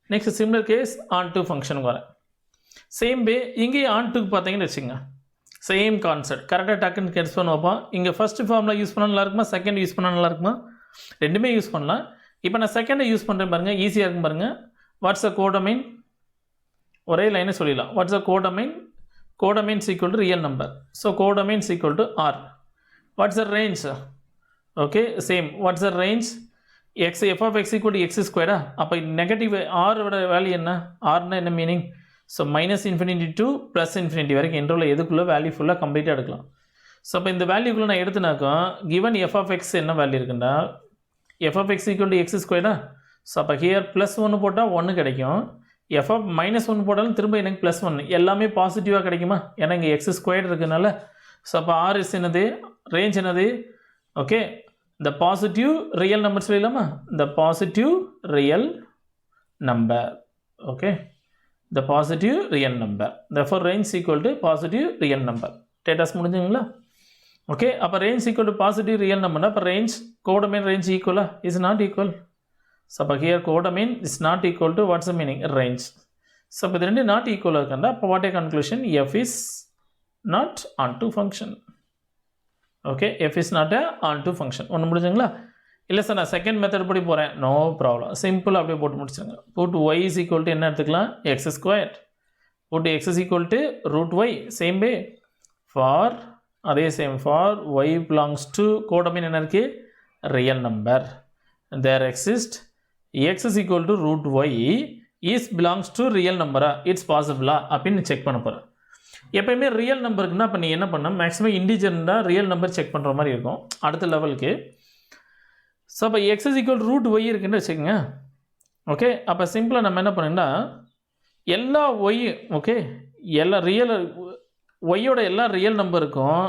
Next similar case on to function வர சேம் வே இங்கே on to பார்த்தீங்கன்னு வச்சுங்க, சேம் கான்செப்ட் கரெக்டாக டக்குன்னு கெட்ஸ் பண்ணுவோப்பா. இங்கே ஃபஸ்ட்டு ஃபார்மில் யூஸ் பண்ணால் நல்லா இருக்குமா, செகண்ட் யூஸ் பண்ணால் நல்லா இருக்குமா? ரெண்டுமே யூஸ் பண்ணலாம். இப்போ நான் செகண்டை யூஸ் பண்ணுறேன் பாருங்கள், ஈஸியாக இருக்கும் பாருங்கள். What's a codomain? ஒரே லைனை சொல்லிடலாம். What's a codomain? codomain is equal to real number. So codomain is equal to R. What's the range? Okay, same. What's the range? X f of x equal to x square. அப்போ நெகட்டிவ் r ஓட வேல்யூ என்ன? r னா என்ன meaning? So minus infinity to plus infinity வரைக்கும் இன்டர்வல் எதுக்குள்ளே வேல்யூ ஃபுல்லாக கம்ப்ளீட்டாக எடுக்கலாம். ஸோ அப்போ இந்த வேல்யூக்குள்ளே நான் எடுத்துனாக்கா கிவன் எஃப் ஆஃப் எக்ஸ் என்ன வேல்யூ இருக்குன்னா f of x equal to x ஸ்கொயரா. ஸோ அப்போ ஹியர் ப்ளஸ் ஒன்று போட்டால் ஒன்று கிடைக்கும். எஃப் ஆஃப் மைனஸ் ஒன்று போட்டாலும் திரும்ப எனக்கு ப்ளஸ் ஒன்று எல்லாமே பாசிட்டிவாக கிடைக்குமா? ஏன்னா இங்கே எக்ஸ் ஸ்கொயர் இருக்குனால. ஸோ அப்போ ஆர் இஸ் என்னது? ரேஞ்ச் என்னது? Okay, the positive real number சொல்லலாமா? the positive real number. Okay, the positive real number, therefore range equal to positive real number. Data முடிஞ்சுங்களா? ஓகே, அப்போ range equal to positive real number அப்போ range codomain range equal is not equal. So அப்போ here codomain is not equal to what's the meaning? range. So அப்போ இது ரெண்டு not equal இருக்குண்டா அப்போ what a conclusion? f is not onto function. Okay, f is not on to function. ஒன்று முடிஞ்சுங்களா? இல்லை சார் நான் செகண்ட் மெத்தட் படி போகிறேன். நோ ப்ராப்ளம், சிம்பிள் அப்படியே போட்டு முடிச்சுங்க. Put y is equal to என்ன எடுத்துக்கலாம்? X square. Put x is equal to root y. Same way for அதே same for y belongs to codomain என்ன இருக்குது? Real number. There exist x is equal to root y is belongs to real நம்பரா? இட்ஸ் பாசிபிளா அப்படின்னு செக் பண்ண போகிறேன். எப்போயுமே ரியல் நம்பருக்குன்னா இப்போ நீ என்ன பண்ண மேக்ஸிமம் இண்டிஜர்னா ரியல் நம்பர் செக் பண்ணுற மாதிரி இருக்கும் அடுத்த லெவலுக்கு. ஸோ அப்போ x is equal root y இருக்குன்னு வச்சுக்கோங்க. ஓகே, அப்போ சிம்பிளாக நம்ம என்ன பண்ணோம்னா எல்லா ஒய் ஓகே எல்லா ரியல் ஒய்யோட எல்லா ரியல் நம்பருக்கும்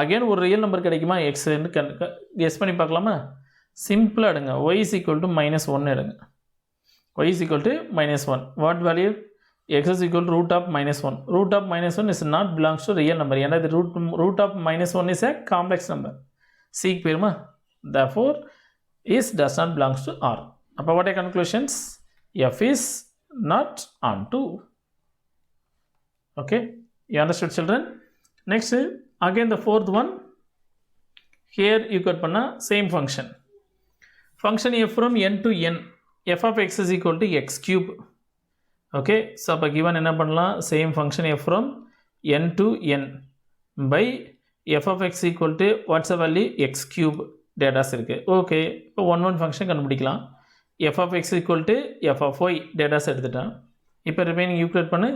அகைன் ஒரு ரியல் நம்பர் கிடைக்குமா எக்ஸ்ன்னு கெஸ் பண்ணி பார்க்கலாமா? சிம்பிளாக எடுங்க. ஒய் இஸ் ஈக்குவல் டு -1 எடுங்க. Y is equal to -1. What value? x is equal to root of -1. Root of -1 is not belongs to real number. ஏன்னா இது root of -1 is a complex number. C பேருமா? Therefore is does not belongs to R. அப்போ what are conclusions? F is not onto. Okay, you understood children? Next again the fourth one. Here you could பண்ணா same function. Function f from n to n. F of x is equal to x cube. Okay, so அப்போ கிவன் என்ன பண்ணலாம்? Same function f from n to n by f of x equal to what's a value? X cube that's இருக்குது. ஓகே, இப்போ ஒன் ஃபங்க்ஷன் கண்டுபிடிக்கலாம். F of x equal to f of y that's எடுத்துட்டேன். இப்போ ரிமைனிங் யூக்லேட் பண்ணு.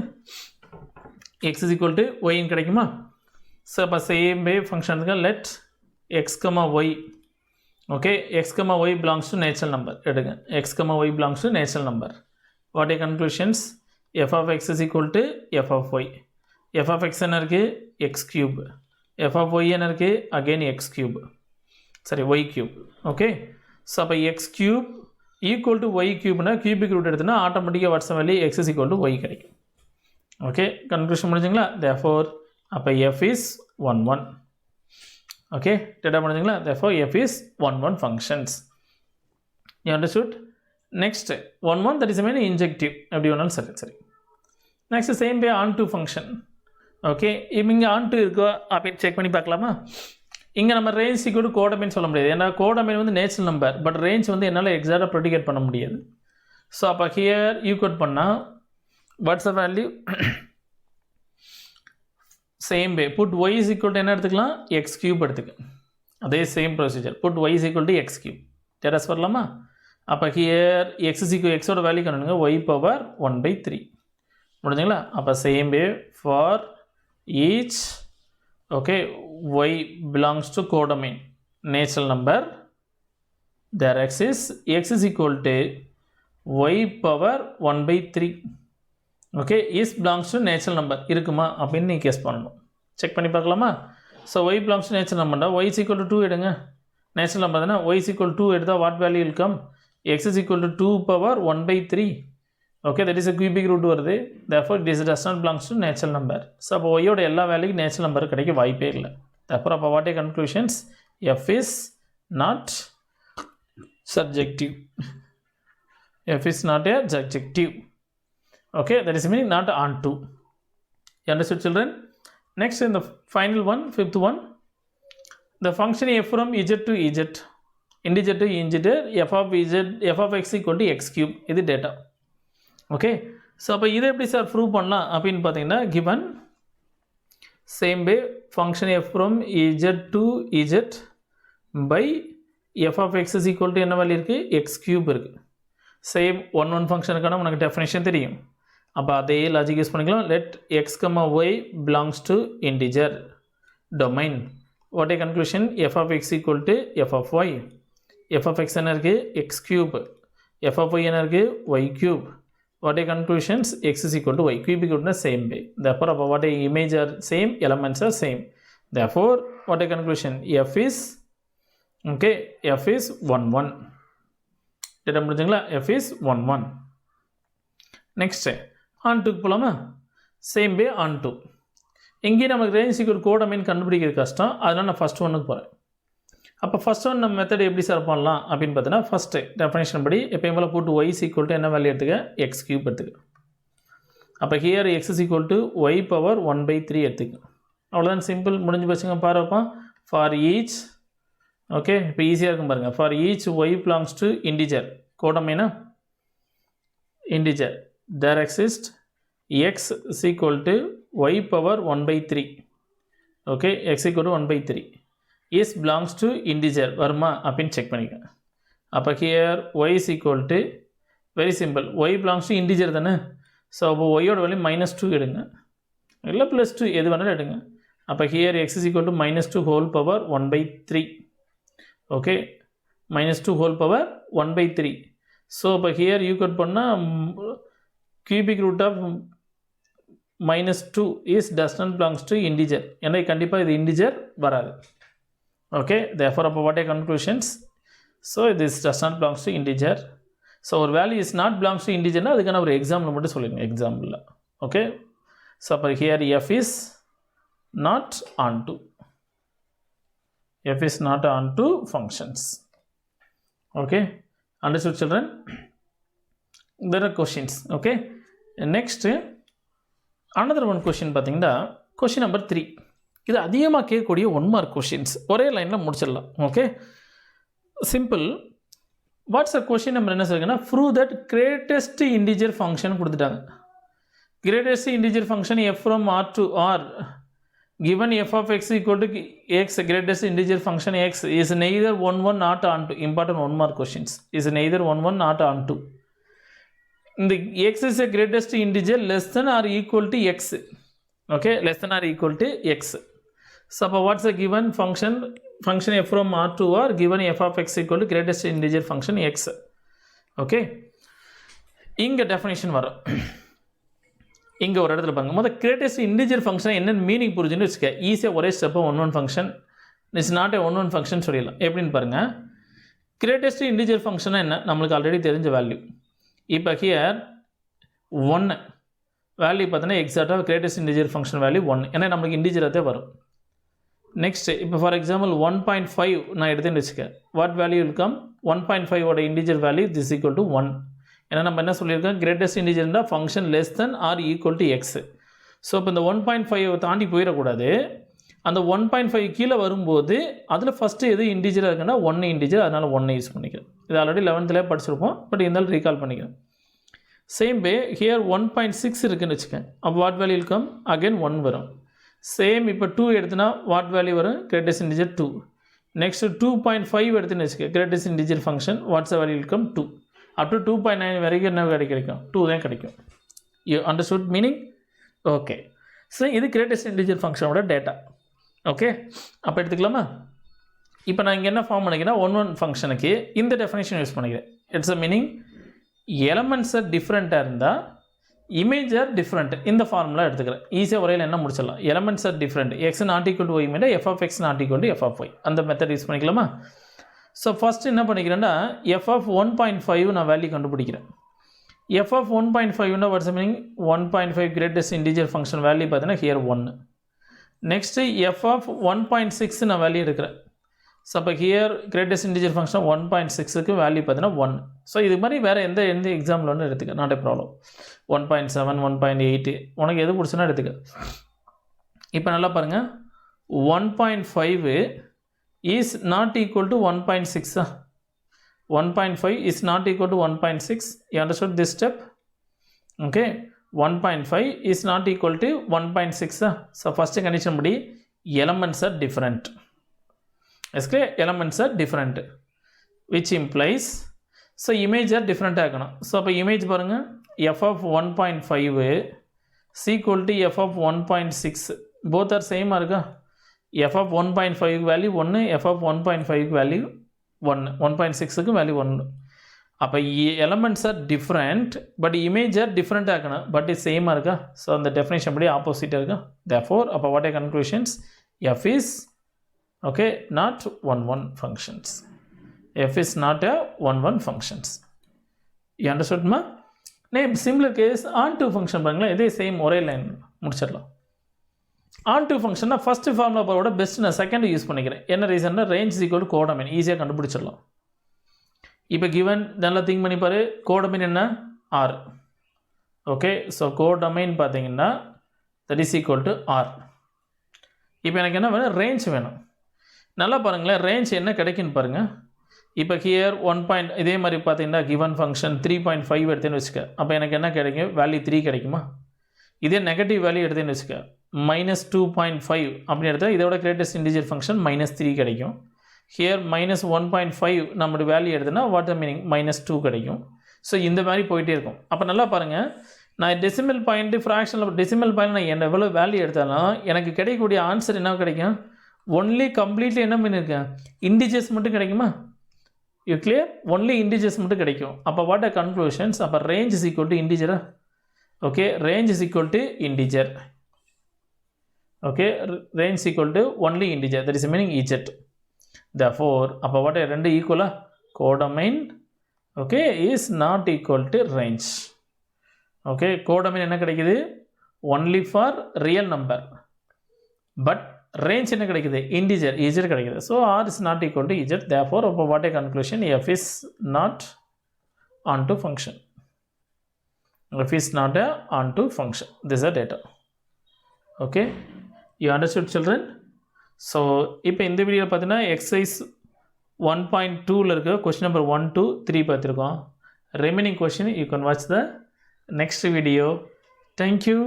எக்ஸ் இஸ் ஈக்குவல் டு ஒய்ன்னு கிடைக்குமா? ஸோ அப்போ சேம் வே ஃபங்க்ஷன் இருக்கு. Let x comma y. Okay, x comma y belongs to natural number எடுங்க. X comma y belongs to natural number. What are conclusions? f of x is equal to f of y. f of x என்ன இருக்குது? x cube. f of y என்ன இருக்குது? again x cube. சரி, y cube. ஓகே, ஸோ அப்போ x cube equal to y cubeனா cubic root எடுத்துனா ஆட்டோமேட்டிக்காக what's value x is equal to y கிடைக்கும். ஓகே, கன்க்ளூஷன் முடிஞ்சுங்களா? therefore அப்போ f is 1 1. ஓகே, டேட்டா முடிஞ்சுங்களா? therefore f is 1 1 functions. You understood? Next 1 1 that is mean injective எப்படி வேணாலும் சரி சரி. Next same way on to function. Okay, இப்போ இங்கே ஆன் டு இருக்கோ அப்படின்னு செக் பண்ணி பார்க்கலாமா? இங்கே நம்ம ரேஞ்ச் ஈக்குவல் டு கோடமைன் சொல்ல முடியாது. ஏன்னா கோடமைன் வந்து நேச்சுரல் நம்பர், பட் ரேஞ்ச் வந்து என்னால் எக்ஸாக்டாக ப்ரெடிகேட் பண்ண முடியாது. ஸோ அப்போ ஹியர் ஈக்குவல் பண்ணால் what's the value? Same way put y is equal to என்ன எடுத்துக்கலாம்? எக்ஸ் கியூப் எடுத்துக்க. அதே same procedure. Put y is equal to x cube that's வரலாமா? அப்போ ஹியர் எக்ஸ் இஸ் ஈக்குவல் எக்ஸோட வேல்யூ கண்டுங்க ஒய் பவர் 1/3 முடிஞ்சுங்களா? அப்போ same way for each okay y belongs to codomain natural number there x is equal to y power 1/3 okay is belongs to natural number இருக்குமா அப்படின்னு நீங்கள் கெஸ் பண்ணணும். செக் பண்ணி பார்க்கலாமா? So y belongs to natural நம்பர்னா ஒய் இஸ் ஈக்குவல் டு 2 எடுங்க. நேச்சுரல் நம்பர் தானே. ஒய் இஸ் ஈக்குவல் 2 எடுத்தால் what value will come? x is equal to 2 power 1/3. Okay, that is a cubic root வருது. Therefore this does not belongs to natural number. So அப்போ y ஓட எல்லா வேல்யூக்கு நேச்சுரல் நம்பர் கிடைக்க வாய்ப்பே இல்லை. therefore அப்போ what are conclusions? f is not surjective. f is not a surjective. Okay, that is meaning not onto. You understood children? Next in the final one, fifth one, the function f from z to z. integer to integer f of x equal to x cube இது டேட்டா. ஓகே, ஸோ அப்போ இதை எப்படி சார் ப்ரூவ் பண்ணலாம் அப்படின்னு பார்த்தீங்கன்னா given same way function f from z to z by f of x is equal to என்ன வேல்யூ இருக்கு x cube இருக்கு சேம் 1 1 ஃபங்க்ஷனுக்கான உனக்கு டெஃபினேஷன் தெரியும் அப்போ அதே லாஜிக் யூஸ் பண்ணிக்கலாம் let x, y belongs to integer domain. What a conclusion? F of x equal to f of y. F of x என்ன இருக்கு x cube, f of y என்ன இருக்கு y cube. What a conclusions? X is equal to y cube equal to the same way. Therefore what a image are same, elements are same. Therefore what a conclusion? F is okay, f is 1 1. டேட்டா முடிஞ்சுங்களா? f is 1 1. நெக்ஸ்ட் on 2 போலாமா? Same way on 2. இங்கே நமக்கு ரேஞ்ச் சீக்வல் கோடமைன் கண்டுபிடிக்கிறது கஷ்டம், அதனால் நான் ஃபஸ்ட் ஒன்றுக்கு போகிறேன். அப்போ ஃபஸ்ட் ஒன் நம்ம மெத்தட் எப்படி சார் பண்ணலாம் அப்படின்னு பார்த்தீங்கன்னா ஃபஸ்ட்டு டெஃபினேஷன் படி எப்பயும் போல் போட்டு y ஈக்குவல் டு என்ன வேல்யூ எடுத்துக்க எக்ஸ் கியூப் எடுத்துக்க. அப்போ here x is equal to y power 1/3 எடுத்துக்க. அவ்வளோதான், சிம்பிள், முடிஞ்சு போச்சுங்க. பாருப்பா ஃபார் ஈச் ஓகே, இப்போ ஈஸியாக இருக்கும் பாருங்கள். For each y belongs to integer கோடமைனா integer there exist x is equal to y power 1/3 okay, x equal to 1/3 is belongs to integer வருமா அப்படின்னு செக் பண்ணிக்கோங்க. அப்போ here y is equal to very simple, y belongs to integer தானே. ஸோ அப்போ ஒய்யோட வேல்யூ -2 எடுங்க, இல்லை +2 எது வேணாலும் எடுங்க. அப்போ here x is equal to -2 whole power 1/3 okay, -2 whole power 1/3. So அப்போ ஹியர் யூ கட் பண்ணால் cubic root of -2 is does not belongs to integer. ஏன்னா கண்டிப்பாக இது integer வராது. Okay, therefore what are conclusions? So this does not belongs to integer. So our value is not belongs to integer na adukana or example மட்டும் சொல்லுங்க example. Okay, so here f is not onto, f is not onto functions. Okay, understood children? There are questions. Okay, next another one question பாத்தீங்கன்னா question number 3. இது அதிகமாக கேட்கக்கூடிய 1 மார்க் கொஷின்ஸ், ஒரே லைனில் முடிச்சிடலாம். Okay, simple. What's a question number என்ன சொல்லுங்கன்னா prove that greatest integer function கொடுத்துட்டாங்க. Greatest integer function f from R to R given f of x equal to x, greatest integer function x is neither 1 1 not onto. Important 1 mark questions is neither 1 1 not onto. The x is a greatest integer less than or equal to x. Okay, less than or equal to x. So what's the given function f from r to r given f of x equal to greatest integer function x. Okay, இங்க definition வரும். இங்க ஒரு இடத்துல பாருங்க, முதல்ல greatest integer function என்ன மீனிங் புரிஞ்சுன்னு வச்சுக்க. ஈஸியாக ஒரே step 1 1 function is not a 1 1 function சொல்லிடலாம். எப்படின்னு பாருங்க, greatest integer ஃபங்க்ஷன் என்ன நம்மளுக்கு ஆல்ரெடி தெரிஞ்ச வேல்யூ. இப்போ ஹியர் 1 வேல்யூ பார்த்தீங்கன்னா எக்ஸாக்டாக கிரேட்டஸ்ட் இன்டிஜர் ஃபங்க்ஷன் வேல்யூ 1, ஏன்னா நம்மளுக்கு இன்டிஜராகவே வரும். நெக்ஸ்ட் இப்போ ஃபார் எக்ஸாம்பிள் 1.5 நான் எடுத்துன்னு வச்சுக்கேன். வாட் வேல்யூ வில் கம் 1.5ஓட integer value this equal to 1. ஏன்னா நம்ம என்ன சொல்லியிருக்கோம், கிரேட்டஸ்ட் இன்டிஜர்னா function less than or equal to x. So இப்போ இந்த 1.5 தாண்டி போயிடக்கூடாது. அந்த 1.5 கீழே வரும்போது அதில் ஃபஸ்ட்டு எது இன்டிஜராக இருக்குன்னா 1 இன்டிஜர், அதனால் 1 யூஸ் பண்ணிக்கிறேன். இது ஆல்ரெடி 11th படிச்சிருப்போம், பட் இருந்தாலும் ரீகால் பண்ணிக்கிறேன். சேம் வே ஹியர் 1.6 இருக்குன்னு வச்சுக்கேன். அப்போ வாட் வேல்யூ கம் அகைன் 1 வரும். சேம் இப்போ 2 எடுத்துனா வாட் வேல்யூ வரும், கிரேட்டஸ்ட் இன்டிஜர் 2. நெக்ஸ்ட் 2.5 எடுத்துன்னு வச்சுக்க, greatest integer function watts value come 2. Up to 2.9 வரைக்கும் என்ன கிடைக்கும் 2 தான் கிடைக்கும். You understood meaning? Okay, so இது கிரேட்டஸ்ட் இன்டிஜர் ஃபங்க்ஷனோட டேட்டா. ஓகே, அப்போ எடுத்துக்கலாமா? இப்போ நான் இங்கே என்ன ஃபார்ம் பண்ணிக்கிறேன், 1 1 ஃபங்க்ஷனுக்கு இந்த டெஃபினேஷன் யூஸ் பண்ணிக்கிறேன். இட்ஸ் அ மீனிங் எலமெண்ட்ஸ் டிஃப்ரெண்ட்டாக இருந்தால் இமேஜ் ஆர் டிஃப்ரெண்ட். இந்த ஃபார்முலா எடுத்துக்கிறேன். ஈஸியாக ஒரே என்ன முடிச்சிடலாம். Elements are different, x not equal to y mean f of x not equal to f of y. அந்த மெத்தட் யூஸ் பண்ணிக்கலாமா? ஸோ ஃபஸ்ட்டு என்ன பண்ணிக்கிறேன்னா எஃப் ஆஃப் 1.5 நான் வேல்யூ கண்டுபிடிக்கிறேன். எஃப் ஆஃப் 1.5னா what's meaning 1.5 greatest integer function value பார்த்தீங்கன்னா ஹியர் 1. நெக்ஸ்ட்டு எஃப் ஆஃப் 1.6 நான் வேல்யூ எடுக்கிறேன். ஸோ அப்போ ஹியர் கிரேட்டஸ்ட் இன்டிஜர் ஃபங்க்ஷன் 1.6க்கு வேல்யூ பார்த்தீங்கன்னா 1. ஸோ இது மாதிரி வேறு எந்த எக்ஸாம்பிள் ஒன்று எடுத்துக்க, நாட் ஏ ப்ராப்ளம். 1.7 1.8 உனக்கு எது பிடிச்சுன்னா எடுத்துக்க. இப்போ நல்லா பாருங்கள், 1.5 is not equal to 1.6. 1.5 is not equal to 1.6. You understood this step? Okay, 1.5 is not equal to 1.6. So first condition படி elements are different. Yes, clear? Elements are different, which implies so image are different ஆகணும். So அப்போ image பாருங்க f of 1.5 is equal to f of 1.6. both are same இருக்கா? f of 1.5 value 1, f of 1.5 value 1, 1.6 value 1. அப்போ elements are different but image are different ஆகணும், but is same இருக்கா? So அந்த definition படி opposite இருக்கா? Therefore அப்போ what are conclusions? f is okay not 1 functions. f is not a 1 functions. You understood ma? Name similar case onto function பாருங்களா, இதே சேம் ஒரே லைன் முடிச்சிடலாம். onto function ஃபர்ஸ்ட் ஃபார்முலா போட பெஸ்ட் நான் செகண்ட் யூஸ் பண்ணிக்கிறேன். என்ன ரீசன்னா ரேஞ்ச் ஈக்குவல் டு கோடமைன் ஈஸியாக கண்டுபிடிச்சிடலாம். இப்போ கிவன் நல்லா திங்க் பண்ணி பாரு, கோடமைன் என்ன ஆர். ஓகே, ஸோ கோடமைன் பார்த்தீங்கன்னா that is equal to R. இப்போ எனக்கு என்ன வேணும்? ரேஞ்ச் வேணும். நல்லா பாருங்களேன், ரேஞ்ச் என்ன கிடைக்குன்னு பாருங்கள். இப்போ ஹியர் 1 இதே மாதிரி பார்த்தீங்கன்னா கிவன் ஃபங்க்ஷன் 3.5 எடுத்துன்னு வச்சுக்க. அப்போ எனக்கு என்ன கிடைக்கும்? வேல்யூ 3 கிடைக்குமா? இதே நெகட்டிவ் வேல்யூ எடுத்துன்னு வச்சுக்க, -2.5 அப்படின்னு எடுத்தால் இதோட கிரேட்டஸ்ட் இன்டிஜர் ஃபங்க்ஷன் -3 கிடைக்கும். ஹியர் -1.5 நம்மளுடைய வேல்யூ எடுத்தோன்னா வாட் மீனிங் -2 கிடைக்கும். ஸோ இந்த மாதிரி போயிட்டே இருக்கும். அப்போ நல்லா பாருங்கள், நான் டெசிமல் பாயிண்ட்டு ஃப்ராக்ஷனில் டெசிமல் பாயிண்ட் நான் என்ன எவ்வளோ வேல்யூ எடுத்தாலும் எனக்கு கிடைக்கக்கூடிய ஆன்சர் என்ன கிடைக்கும்? ஒன்லி கம்ப்ளீட்லி என்ன பண்ணியிருக்கேன்? இண்டிஜர்ஸ் மட்டும் கிடைக்குமா? You clear? ஒன்லி இண்டிஜர்ஸ் மட்டும் கிடைக்கும். அப்போ வாட் ஆர் கன்க்ளூஷன்ஸ்? அப்போ ரேஞ்ச் இஸ் ஈக்குவல் டு இண்டிஜரா? Okay, range is equal to integer. Okay, range is equal to only integer, that is meaning Z. Therefore அப்போ வாட் ரெண்டு ஈக்குவலா? Codomain okay is not equal to range. Okay, codomain என்ன கிடைக்குது? Only for real number. But range என்ன கிடைக்குது? இன்டிஜர் இஜெட் கிடைக்குது. So R is not equal to Z. Therefore அப்போ what conclusion? F is not on to function. f is not a onto function. This is a data. Okay, you understood children? So இப்போ இந்த வீடியோ பார்த்தீங்கன்னா எக்ஸசைஸ் 1.2ல இருக்க கொஸ்டின் நம்பர் 1 to 3 பார்த்துருக்கோம். Remaining question you can watch the next video. Thank you.